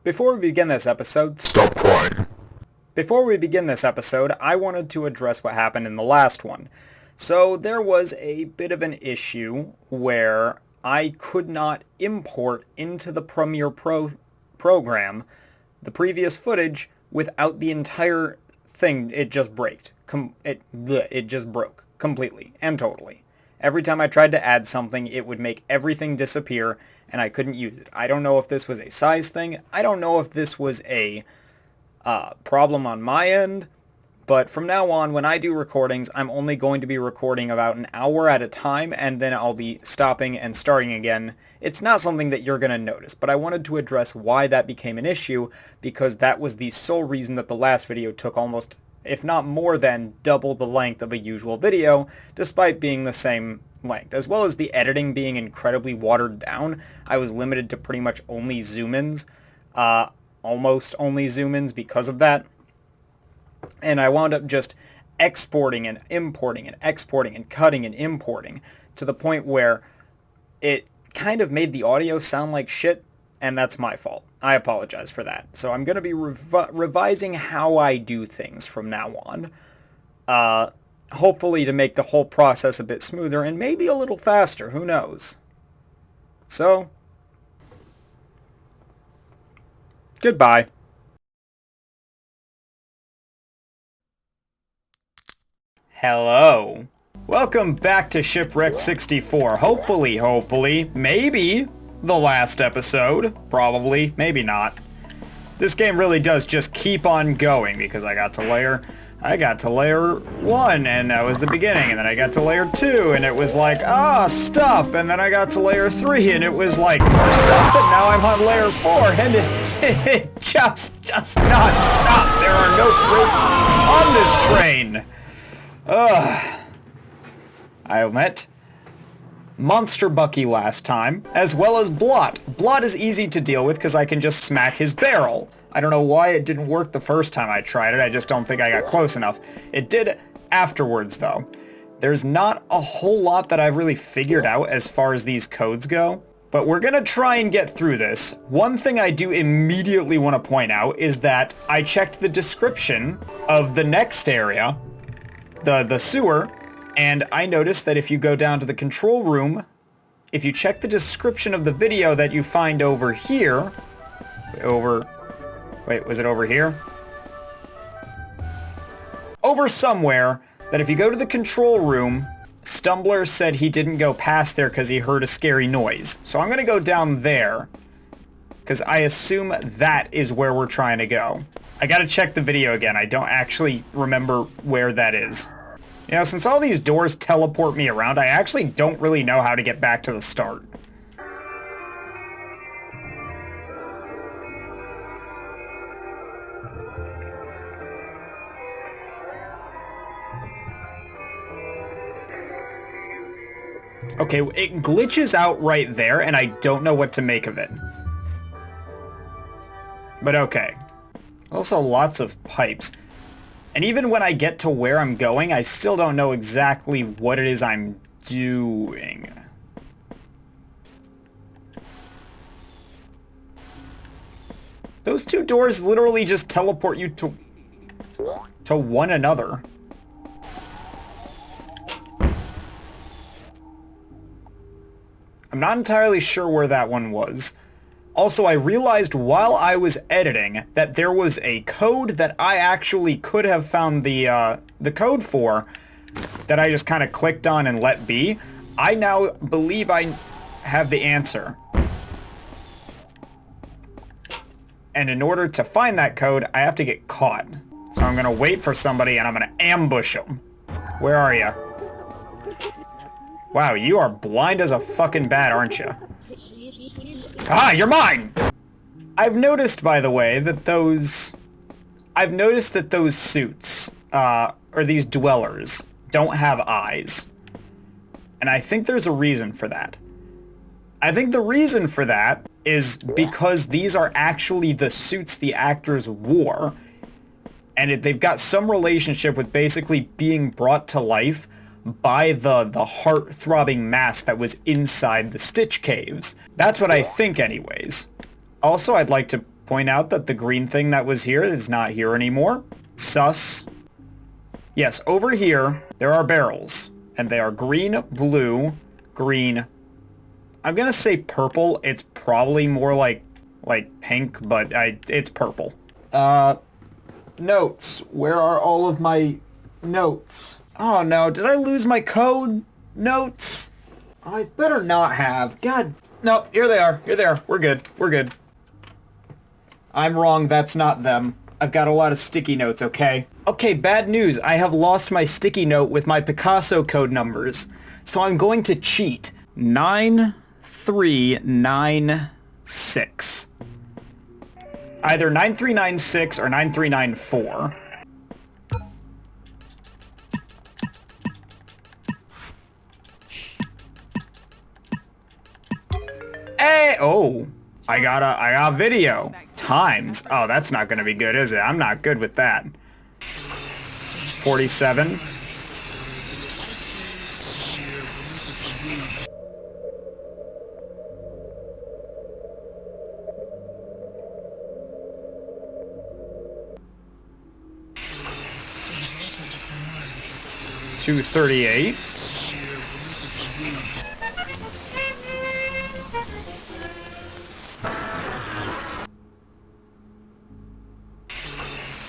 Before we begin this episode, Stop crying. I wanted to address what happened in the last one. So there was a bit of an issue where I could not import into the Premiere Pro program the previous footage without the entire thing. It just braked. It just broke completely and totally. Every time I tried to add something, it would make everything disappear, and I couldn't use it. I don't know if this was a size thing. I don't know if this was a problem on my end, but from now on, when I do recordings, I'm only going to be recording about an hour at a time, and then I'll be stopping and starting again. It's not something that you're going to notice, but I wanted to address why that became an issue, because that was the sole reason that the last video took almost, if not more than, double the length of a usual video, despite being the same length. As well as the editing being incredibly watered down, I was limited to pretty much only zoom-ins, almost only zoom-ins because of that. And I wound up just exporting and importing and exporting and cutting and importing to the point where it kind of made the audio sound like shit, and that's my fault. I apologize for that. So I'm going to be revising how I do things from now on. Hopefully to make the whole process a bit smoother and maybe a little faster. Who knows? So, goodbye. Hello. Welcome back to Shipwrecked 64. Hopefully, maybe the last episode. Probably, maybe not. This game really does just keep on going because I got to layer 1 and that was the beginning, and then I got to layer 2 and it was like, stuff, and then I got to layer 3 and it was like more stuff, and now I'm on layer 4 and it just does not stop. There are no brakes on this train. I met Monster Bucky last time, as well as Blot. Blot is easy to deal with because I can just smack his barrel. I don't know why it didn't work the first time I tried it, I just don't think I got close enough. It did afterwards though. There's not a whole lot that I've really figured out as far as these codes go, but we're gonna try and get through this. One thing I do immediately want to point out is that I checked the description of the next area, the sewer, and I noticed that if you go down to the control room, if you check the description of the video that you find over here, wait, was it over here? Over somewhere, that if you go to the control room, Stumbler said he didn't go past there because he heard a scary noise. So I'm going to go down there, because I assume that is where we're trying to go. I got to check the video again. I don't actually remember where that is. You know, since all these doors teleport me around, I actually don't really know how to get back to the start. Okay, it glitches out right there, and I don't know what to make of it. But okay. Also, lots of pipes. And even when I get to where I'm going, I still don't know exactly what it is I'm doing. Those two doors literally just teleport you to one another. I'm not entirely sure where that one was. Also, I realized while I was editing that there was a code that I actually could have found the code for that I just kind of clicked on and let be. I now believe I have the answer. And in order to find that code, I have to get caught. So I'm going to wait for somebody and I'm going to ambush them. Where are you? Wow, you are blind as a fucking bat, aren't you? Ah, you're mine! I've noticed, by the way, that those suits, or these dwellers, don't have eyes. And I think there's a reason for that. I think the reason for that is because these are actually the suits the actors wore, and they've got some relationship with basically being brought to life by the heart-throbbing mass that was inside the Stitch Caves. That's what I think anyways. Also, I'd like to point out that the green thing that was here is not here anymore. Sus. Yes, over here, there are barrels. And they are green, blue, green. I'm gonna say purple. It's probably more like pink, but it's purple. Notes. Where are all of my notes? Oh no, did I lose my code notes? I better not have. God. No, here they are. Here they are. We're good. We're good. I'm wrong. That's not them. I've got a lot of sticky notes, okay? Okay, bad news. I have lost my sticky note with my Picasso code numbers. So I'm going to cheat. 9396. Either 9396 or 9394. Hey! Oh! I got video. Times. Oh, that's not gonna be good, is it? I'm not good with that. 47. $238.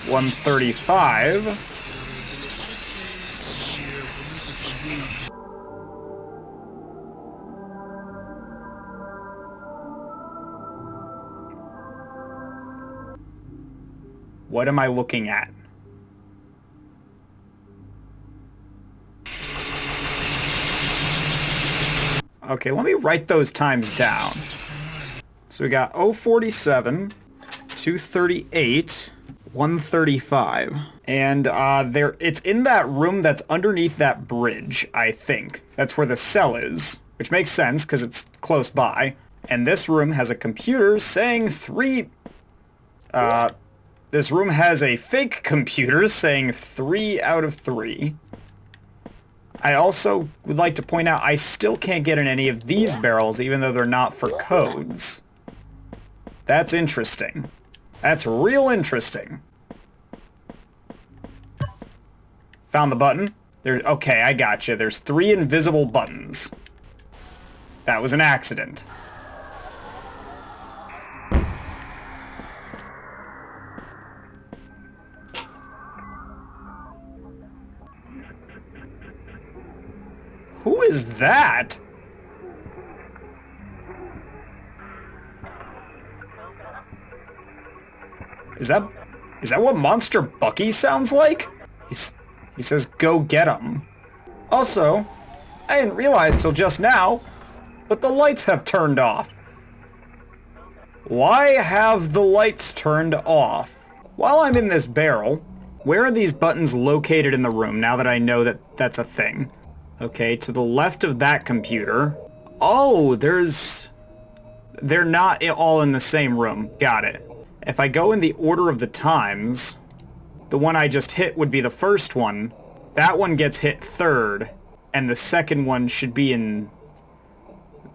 $135. What am I looking at? Okay, let me write those times down. So we got 047, 238, 135. And it's in that room that's underneath that bridge, I think. That's where the cell is, which makes sense because it's close by. And this room has a computer saying this room has a fake computer saying 3 out of 3. I also would like to point out I still can't get in any of these barrels even though they're not for codes. That's interesting. That's real interesting. Found the button. Okay, I gotcha. There's 3 invisible buttons. That was an accident. Who is that? Is that what Monster Bucky sounds like? He says, go get him. Also, I didn't realize till just now, but the lights have turned off. Why have the lights turned off? While I'm in this barrel, where are these buttons located in the room now that I know that that's a thing? Okay, to the left of that computer. Oh, they're not all in the same room. Got it. If I go in the order of the times, the one I just hit would be the first one. That one gets hit third, and the second one should be in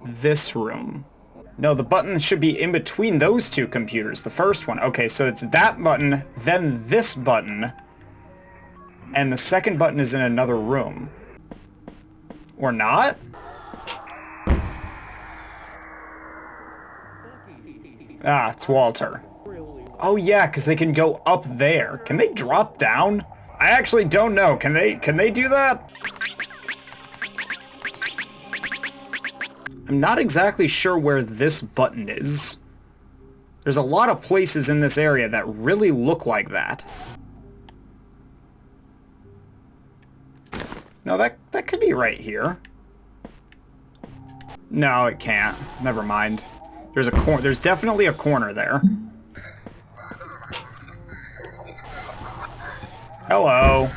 this room. No, the button should be in between those two computers, the first one. Okay, so it's that button, then this button, and the second button is in another room. Or not? Ah, it's Walter. Oh yeah, because they can go up there. Can they drop down? I actually don't know. Can they do that? I'm not exactly sure where this button is. There's a lot of places in this area that really look like that. No, that could be right here. No, it can't. Never mind. There's definitely a corner there. Hello.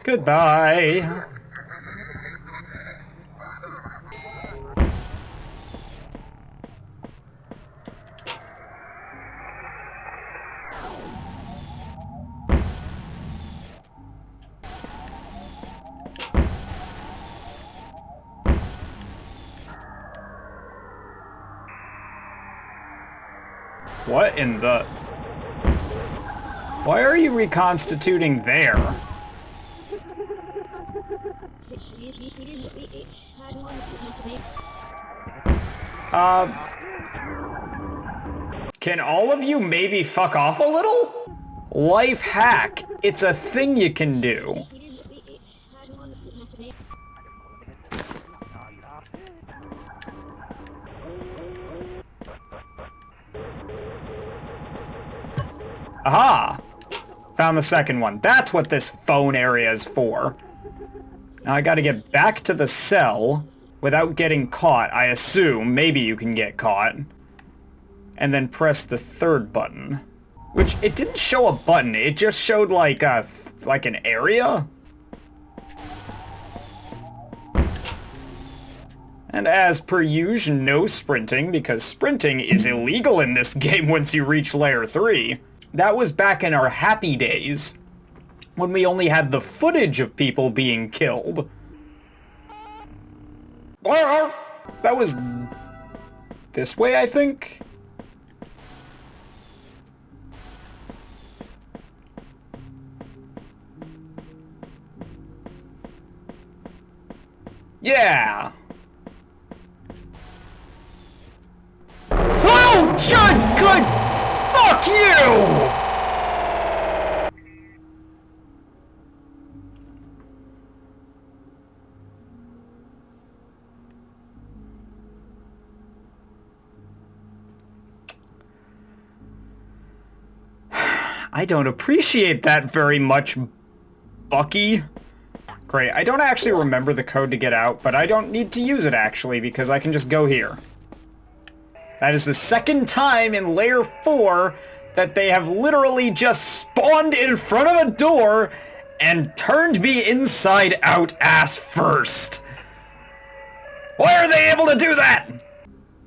Goodbye. What in the... Why are you reconstituting there? Can all of you maybe fuck off a little? Life hack. It's a thing you can do. Aha! Found the second one. That's what this phone area is for. Now I gotta get back to the cell without getting caught, I assume. Maybe you can get caught. And then press the third button. Which, it didn't show a button, it just showed like an area? And as per usual, no sprinting, because sprinting is illegal in this game once you reach Layer 3. That was back in our happy days, when we only had the footage of people being killed. That was this way, I think? Yeah! Oh, good! Fuck you! I don't appreciate that very much, Bucky. Great, I don't actually remember the code to get out, but I don't need to use it actually, because I can just go here. That is the second time in Layer 4 that they have literally just spawned in front of a door and turned me inside out ass first. Why are they able to do that?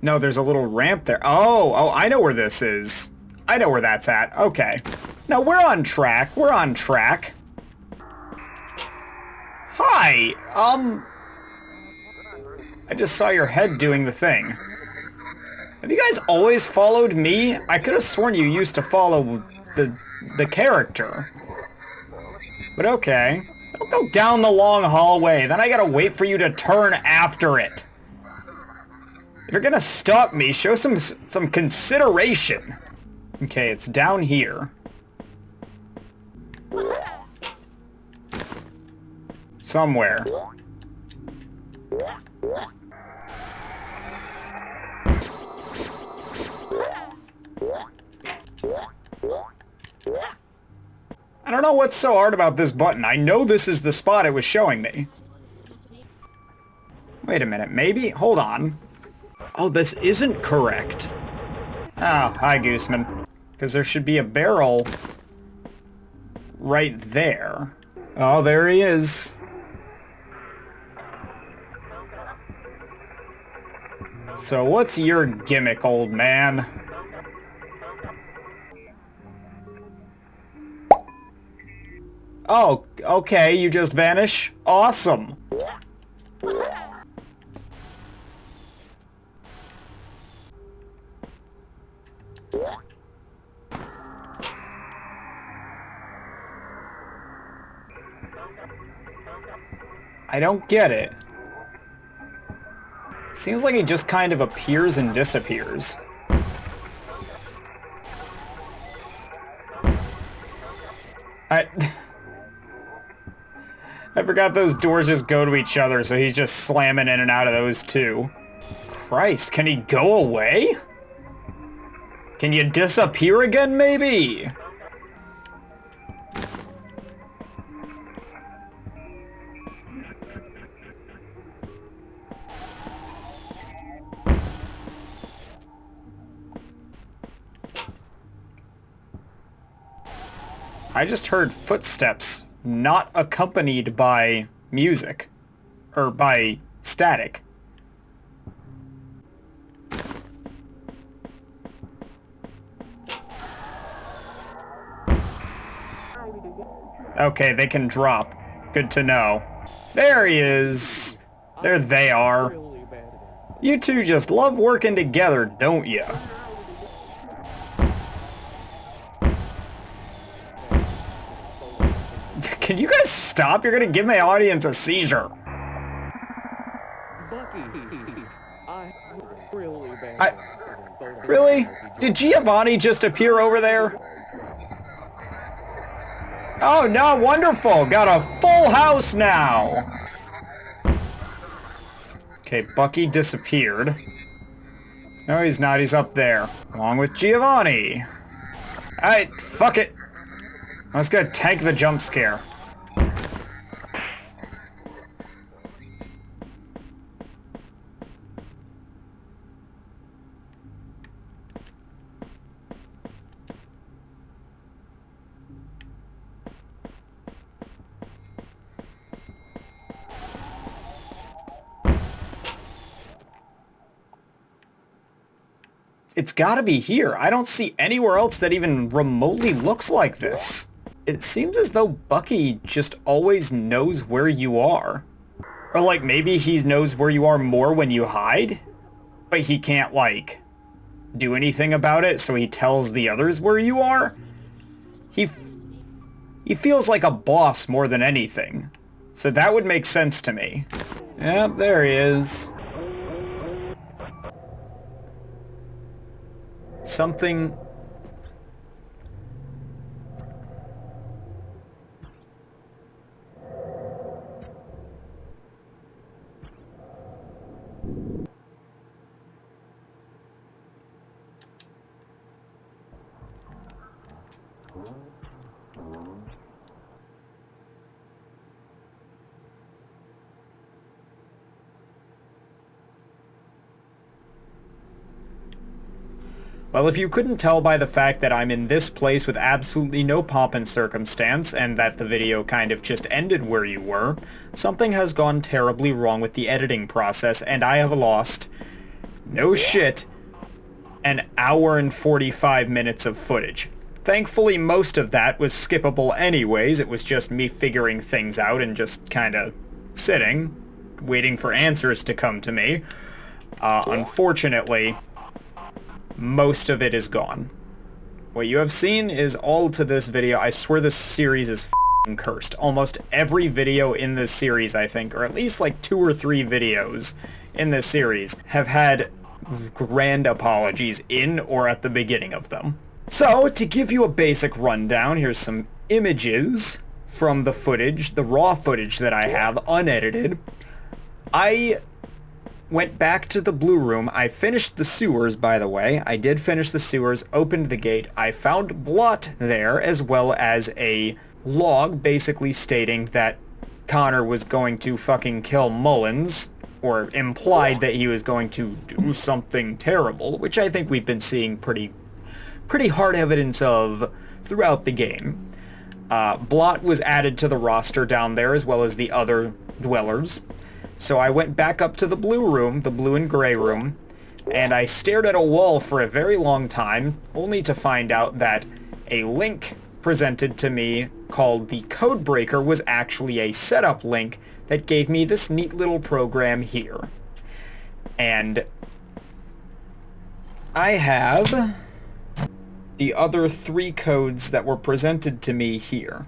No, there's a little ramp there. Oh, I know where this is. I know where that's at. Okay. No, we're on track. We're on track. Hi, I just saw your head doing the thing. Have you guys always followed me? I could have sworn you used to follow the character. But okay. Don't go down the long hallway, then I gotta wait for you to turn after it. If you're gonna stalk me, show some consideration. Okay, it's down here. Somewhere. I don't know what's so hard about this button. I know this is the spot it was showing me. Wait a minute, maybe? Hold on. Oh, this isn't correct. Oh, hi, Gooseman. Because there should be a barrel right there. Oh, there he is. So what's your gimmick, old man? Oh, okay, you just vanish? Awesome. I don't get it. Seems like he just kind of appears and disappears. I forgot those doors just go to each other, so he's just slamming in and out of those too. Christ, can he go away? Can you disappear again, maybe? I just heard footsteps not accompanied by music. Or by static. Okay, they can drop. Good to know. There he is. There they are. You two just love working together, don't you? Can you guys stop? You're gonna give my audience a seizure. Really? Did Giovanni just appear over there? Oh no, wonderful! Got a full house now! Okay, Bucky disappeared. No, he's not. He's up there. Along with Giovanni. Alright, fuck it. Let's go tank the jump scare. It's gotta be here. I don't see anywhere else that even remotely looks like this. It seems as though Bucky just always knows where you are. Or like maybe he knows where you are more when you hide, but he can't like do anything about it, so he tells the others where you are. He feels like a boss more than anything. So that would make sense to me. Yep, there he is. Something... Well, if you couldn't tell by the fact that I'm in this place with absolutely no pomp and circumstance, and that the video kind of just ended where you were, something has gone terribly wrong with the editing process, and I have lost, no shit, an hour and 45 minutes of footage. Thankfully, most of that was skippable anyways. It was just me figuring things out and just kind of sitting, waiting for answers to come to me. Unfortunately, most of it is gone. What you have seen is all to this video. I swear this series is f***ing cursed. Almost every video in this series, I think, or at least like 2 or 3 videos in this series, have had grand apologies in or at the beginning of them. So, to give you a basic rundown, here's some images from the footage, the raw footage that I have, unedited. I went back to the blue room. I finished the sewers, by the way. I did finish the sewers, opened the gate. I found Blot there, as well as a log basically stating that Connor was going to fucking kill Mullins, or implied that he was going to do something terrible, which I think we've been seeing pretty hard evidence of throughout the game. Blot was added to the roster down there, as well as the other dwellers. So I went back up to the blue room, the blue and gray room, and I stared at a wall for a very long time, only to find out that a link presented to me called the Codebreaker was actually a setup link that gave me this neat little program here. And I have the other 3 codes that were presented to me here.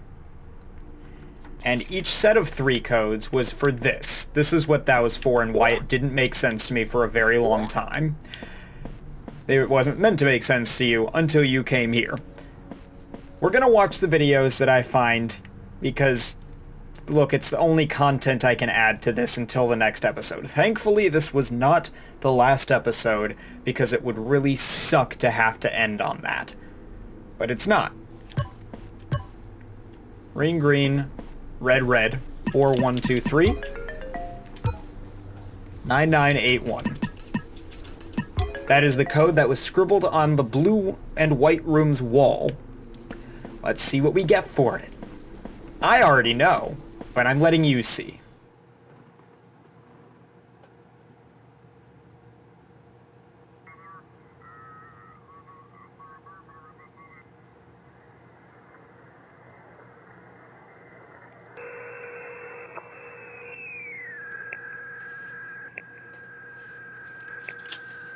And each set of 3 codes was for this. This is what that was for and why it didn't make sense to me for a very long time. It wasn't meant to make sense to you until you came here. We're gonna watch the videos that I find because, look, it's the only content I can add to this until the next episode. Thankfully, this was not the last episode because it would really suck to have to end on that. But it's not. Green, green. Red, red, 4123 9981. That is the code that was scribbled on the blue and white room's wall. Let's see what we get for it. I already know, but I'm letting you see.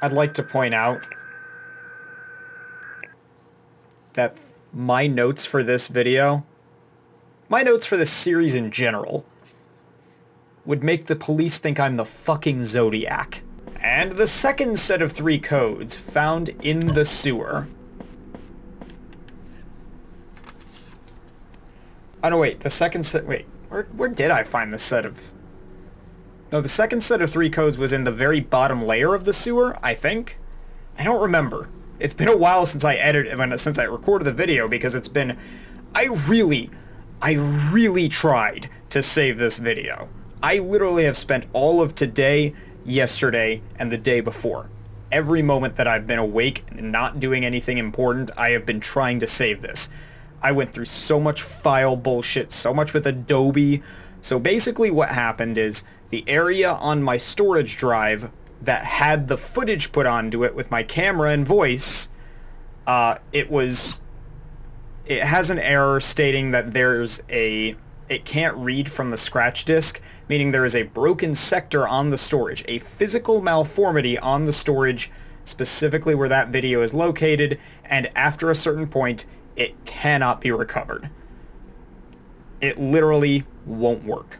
I'd like to point out that my notes for this video My notes for this series in general would make the police think I'm the fucking Zodiac. And the second set of 3 codes found in the sewer. Oh no, wait, the second set, wait, where did I find the set of... No, the second set of 3 codes was in the very bottom layer of the sewer, I think? I don't remember. It's been a while since I recorded the video, because it's been... I really tried to save this video. I literally have spent all of today, yesterday, and the day before. Every moment that I've been awake and not doing anything important, I have been trying to save this. I went through so much file bullshit, so much with Adobe. So basically what happened is the area on my storage drive that had the footage put onto it with my camera and voice, it has an error stating that it can't read from the scratch disk, meaning there is a broken sector on the storage, a physical malformity on the storage, specifically where that video is located, and after a certain point, it cannot be recovered. It literally won't work.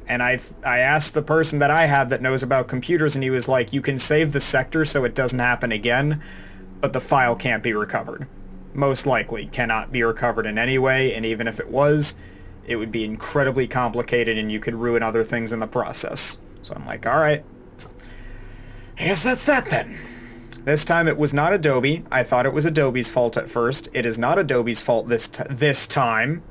And I asked the person that I have that knows about computers, and he was like, you can save the sector so it doesn't happen again, but the file can't be recovered. Most likely cannot be recovered in any way, and even if it was, it would be incredibly complicated and you could ruin other things in the process. So I'm like, alright, I guess that's that then. This time it was not Adobe. I thought it was Adobe's fault at first. It is not Adobe's fault this time.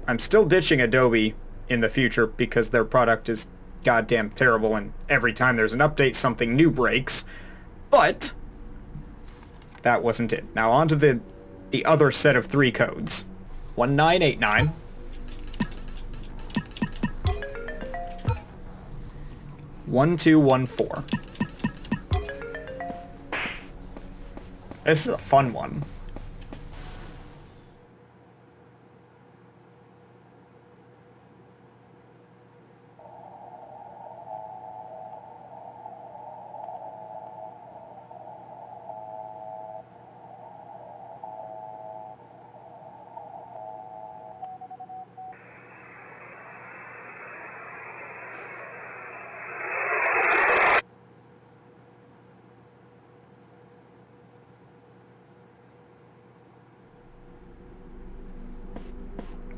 I'm still ditching Adobe in the future because their product is goddamn terrible, and every time there's an update, something new breaks. But that wasn't it. Now on to the other set of 3 codes. 1989. 1214. This is a fun one.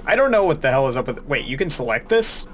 I don't know what the hell is up with... Wait, you can select this?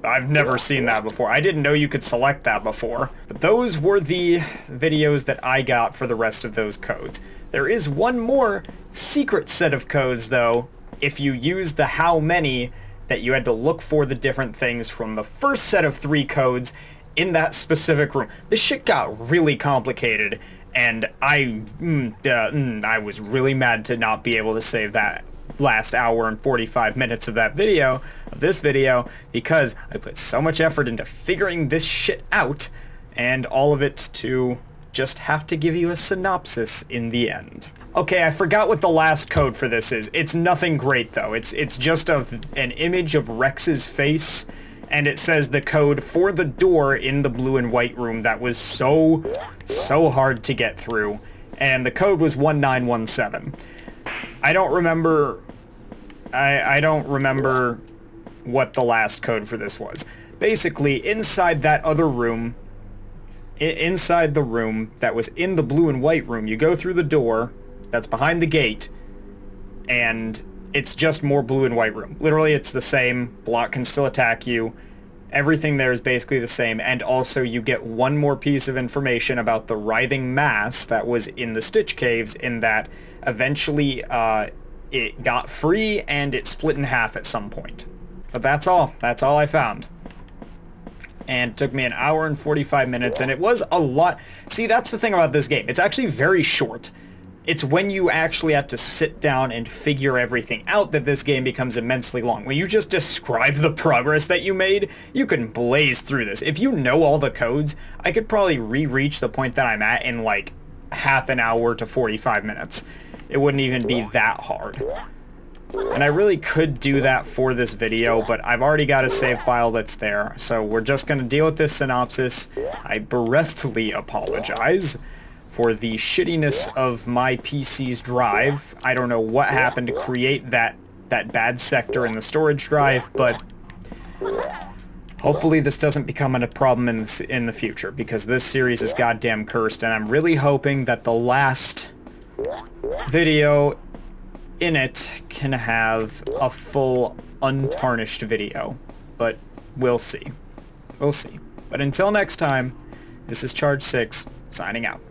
I've never seen that before. I didn't know you could select that before. But those were the videos that I got for the rest of those codes. There is one more secret set of codes, though, if you use the how many, that you had to look for the different things from the first set of 3 codes in that specific room. This shit got really complicated, and I was really mad to not be able to save that last hour and 45 minutes of this video, because I put so much effort into figuring this shit out, and all of it to just have to give you a synopsis in the end. Okay, I forgot what the last code for this is. It's nothing great, though. It's just an image of Rex's face, and it says the code for the door in the blue and white room that was so hard to get through. And the code was 1917. I don't remember... I don't remember what the last code for this was. Basically, inside that other room... inside the room that was in the blue and white room, you go through the door that's behind the gate, and it's just more blue and white room. Literally, it's the same. Block can still attack you. Everything there is basically the same, and also you get one more piece of information about the writhing mass that was in the Stitch Caves, in that eventually it got free and it split in half at some point. But that's all. That's all I found. And it took me an hour and 45 minutes, and it was a lot. See, that's the thing about this game. It's actually very short. It's when you actually have to sit down and figure everything out that this game becomes immensely long. When you just describe the progress that you made, you can blaze through this. If you know all the codes, I could probably re-reach the point that I'm at in like half an hour to 45 minutes. It wouldn't even be that hard. And I really could do that for this video, but I've already got a save file that's there, so we're just going to deal with this synopsis. I bereftly apologize for the shittiness of my PC's drive. I don't know what happened to create that bad sector in the storage drive, but hopefully this doesn't become a problem in the future, because this series is goddamn cursed, and I'm really hoping that the last video in it can have a full untarnished video, but we'll see. We'll see. But until next time, this is Charge 6, signing out.